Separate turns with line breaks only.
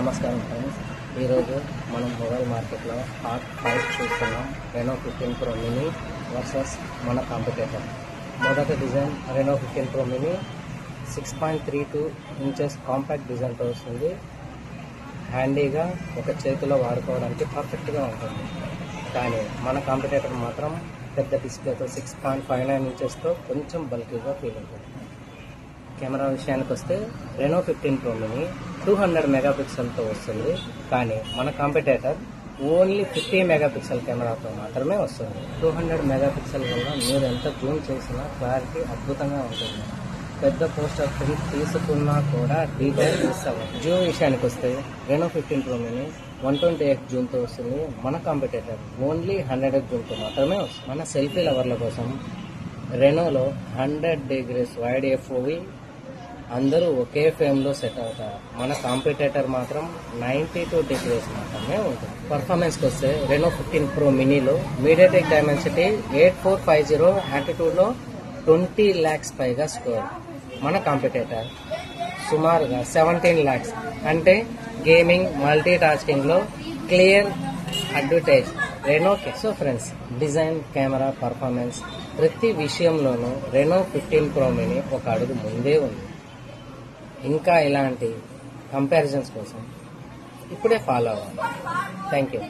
నమస్కారం ఫ్రెండ్స్, ఈరోజు మనం మొబైల్ మార్కెట్లో హాట్ ఫైట్ చూస్తున్నాం. రెనో 15 ప్రో మినీ వర్సెస్ మన కాంపిటేటర్. మొదటి design Reno 15 pro mini 6.32 inches compact డిజైన్తో వస్తుంది. హ్యాండీగా ఒక చేతిలో వాడుకోవడానికి పర్ఫెక్ట్గా ఉంటుంది. కానీ మన కాంపిటేటర్ మాత్రం పెద్ద డిస్ప్లేతో 6.59 ఇంచెస్తో కొంచెం బల్కీగా ఫీల్ అవుతుంది. కెమెరా విషయానికి వస్తే రెనో 15 ప్రో మినీ 200 మెగాపిక్సెల్తో వస్తుంది. కానీ మన కాంపిటేటర్ ఓన్లీ 50 మెగాపిక్సెల్ కెమెరాతో మాత్రమే వస్తుంది. 200 మెగాపిక్సెల్ వల్ల మీరు ఎంత జూమ్ చేసినా క్లారిటీ అద్భుతంగా ఉంటుంది. పెద్ద పోస్టర్ ప్రింట్ తీసుకున్నా కూడా డీటెయిల్ మిస్ అవ్వదు. జూమ్ విషయానికి వస్తే రెనో 15 ప్రో మినీ 128 జూమ్తో వస్తుంది. మన కాంపిటేటర్ ఓన్లీ 100 జూమ్తో మాత్రమే వస్తుంది. మన సెల్ఫీ లవర్ల కోసం రెనోలో 100 డిగ్రీస్ వైడ్ FOV అందరూ ఒకే ఫ్రేమ్లో సెట్ అవుతారు. మన కాంపిటేటర్ మాత్రం 92 డిగ్రీస్ మాత్రమే ఉంటుంది. పర్ఫార్మెన్స్కి వస్తే రెనో 15 ప్రో మినీలో మీడియాటెక్ డైమెన్సిటీ 8450 యాటిట్యూడ్లో 20 lakhs పైగా స్కోర్. మన కాంపిటేటర్ సుమారుగా 17 lakhs, అంటే గేమింగ్ మల్టీ టాస్కింగ్లో క్లియర్ అడ్వాంటేజ్ రెనోకే. So friends, design, camera, performance ప్రతి విషయంలోనూ రెనో 15 ప్రో మినీ ఒక అడుగు ముందే ఉంది. ఇంకా ఇలాంటి కంపారిజన్స్ కోసం ఇప్పుడే ఫాలో అవ్వాలి. Thank you.